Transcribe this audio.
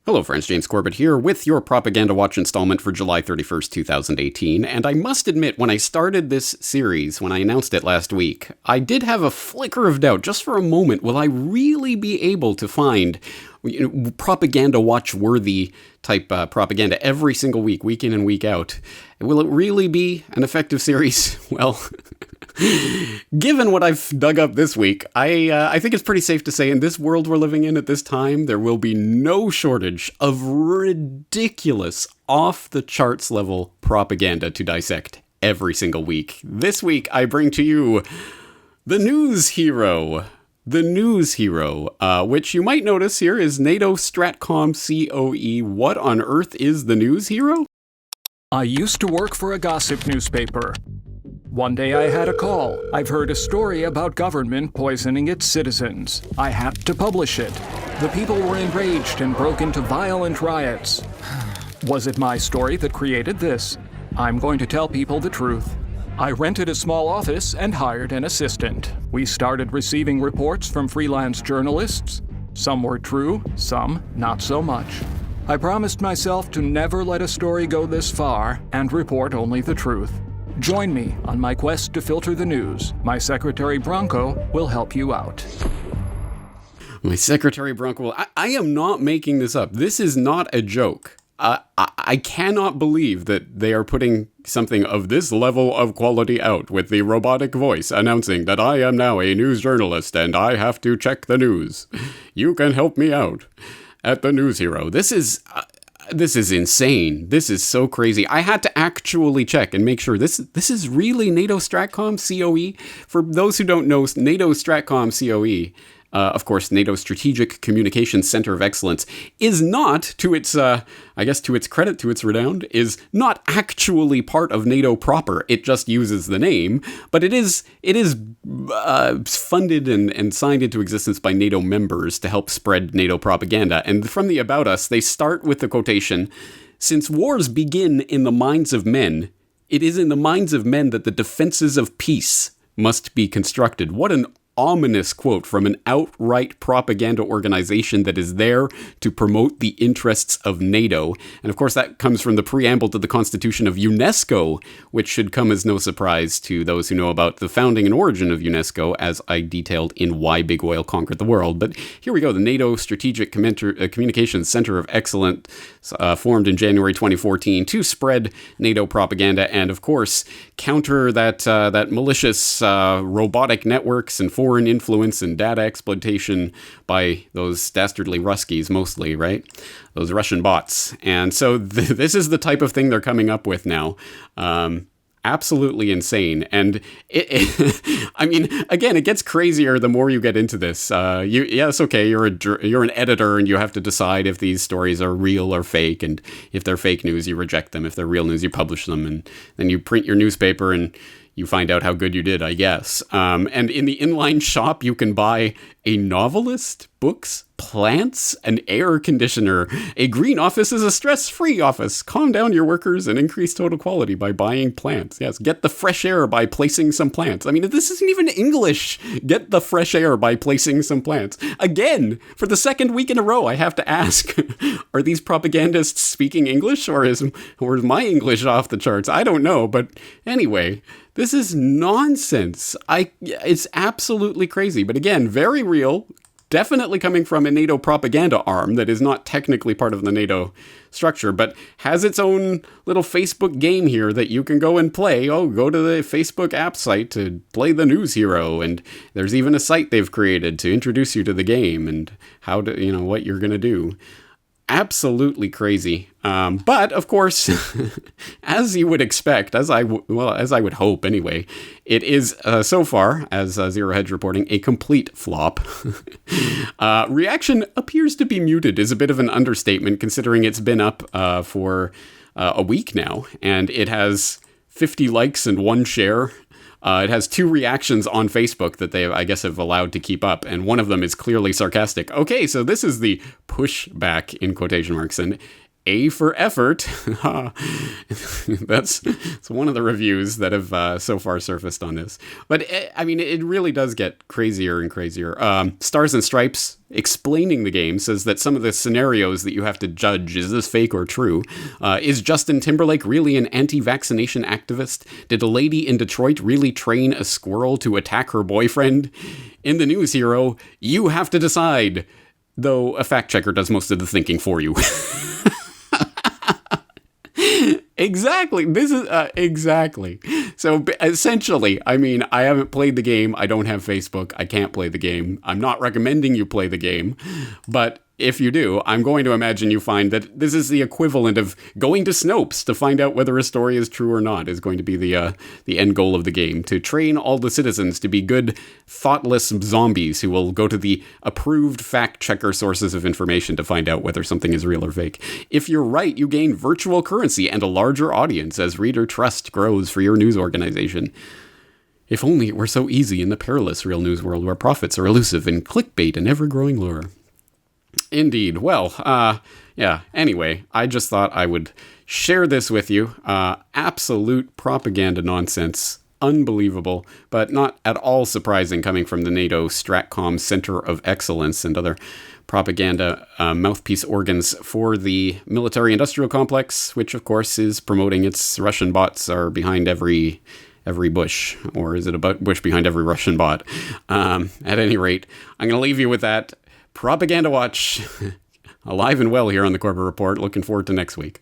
Hello friends, James Corbett here with your Propaganda Watch installment for July 31st, 2018, and I must admit, when I started this series, when I announced it last week, I did have a flicker of doubt, just for a moment, will I really be able to find Propaganda Watch-worthy type propaganda every single week, week in and week out? Will it really be an effective series? Well, given what I've dug up this week, I think it's pretty safe to say in this world we're living in at this time, there will be no shortage of ridiculous, off-the-charts level propaganda to dissect every single week. This week, I bring to you the News Hero. The News Hero, which you might notice here is NATO Stratcom COE. What on earth is the News Hero? I used to work for a gossip newspaper. One day I had a call. I've heard a story about government poisoning its citizens. I had to publish it. The people were enraged and broke into violent riots. Was it my story that created this? I'm going to tell people the truth. I rented a small office and hired an assistant. We started receiving reports from freelance journalists. Some were true, some not so much. I promised myself to never let a story go this far and report only the truth. Join me on my quest to filter the news. My secretary Bronco will help you out. My secretary Bronco, I am not making this up. This is not a joke. I cannot believe that they are putting something of this level of quality out with the robotic voice announcing that I am now a news journalist and I have to check the news. You can help me out at the News Hero. This is insane. This is so crazy. I had to actually check and make sure this is really NATO Stratcom COE. For those who don't know, NATO Stratcom COE, of course, NATO Strategic Communications Center of Excellence, is not, to its credit, to its renown, is not actually part of NATO proper. It just uses the name, but it is funded and signed into existence by NATO members to help spread NATO propaganda. And from the About Us, they start with the quotation, "Since wars begin in the minds of men, it is in the minds of men that the defenses of peace must be constructed." What an ominous quote from an outright propaganda organization that is there to promote the interests of NATO. And of course, that comes from the preamble to the Constitution of UNESCO, which should come as no surprise to those who know about the founding and origin of UNESCO, as I detailed in Why Big Oil Conquered the World. But here we go, the NATO Strategic Communications Center of Excellence, formed in January 2014 to spread NATO propaganda and, of course, counter that malicious robotic networks and foreign influence and data exploitation by those dastardly Ruskies mostly, right? Those Russian bots. And so this is the type of thing they're coming up with now. Absolutely insane. And I mean, again, it gets crazier the more you get into this. It's okay. You're an editor and you have to decide if these stories are real or fake. And if they're fake news, you reject them. If they're real news, you publish them. And then you print your newspaper and you find out how good you did, I guess. And in the inline shop, you can buy a novelist, books, plants, an air conditioner. A green office is a stress-free office. Calm down your workers and increase total quality by buying plants. Yes, get the fresh air by placing some plants. I mean, this isn't even English. Get the fresh air by placing some plants. Again, for the second week in a row, I have to ask, are these propagandists speaking English or is my English off the charts? I don't know, but anyway, this is nonsense. It's absolutely crazy. But again, very real, definitely coming from a NATO propaganda arm that is not technically part of the NATO structure, but has its own little Facebook game here that you can go and play. Oh, go to the Facebook app site to play the News Hero. And there's even a site they've created to introduce you to the game and how to, what you're going to do. Absolutely crazy. But of course, as you would expect, as I would hope anyway, it is so far, as Zero Hedge reporting, a complete flop. Reaction appears to be muted is a bit of an understatement considering it's been up for a week now, and it has 50 likes and 1 share. It has 2 reactions on Facebook that they, I guess, have allowed to keep up, and one of them is clearly sarcastic. Okay, so this is the pushback, in quotation marks, and A for effort. That's one of the reviews that have so far surfaced on this. But I mean, it really does get crazier and crazier. Stars and Stripes, explaining the game, says that some of the scenarios that you have to judge, is this fake or true? Is Justin Timberlake really an anti-vaccination activist? Did a lady in Detroit really train a squirrel to attack her boyfriend? In the news hero, you have to decide. Though a fact checker does most of the thinking for you. Exactly. This is exactly. So essentially, I mean, I haven't played the game. I don't have Facebook. I can't play the game. I'm not recommending you play the game. But if you do, I'm going to imagine you find that this is the equivalent of going to Snopes to find out whether a story is true or not, is going to be the end goal of the game. To train all the citizens to be good, thoughtless zombies who will go to the approved fact checker sources of information to find out whether something is real or fake. If you're right, you gain virtual currency and a larger audience as reader trust grows for your news organization. If only it were so easy in the perilous real news world where profits are elusive and clickbait an ever-growing lure. Indeed. Well, yeah, anyway, I just thought I would share this with you. Absolute propaganda nonsense. Unbelievable, but not at all surprising coming from the NATO Stratcom Center of Excellence and other propaganda mouthpiece organs for the military-industrial complex, which, of course, is promoting its Russian bots are behind every bush, or is it a bush behind every Russian bot? At any rate, I'm going to leave you with that. Propaganda Watch, alive and well here on the Corporate Report. Looking forward to next week.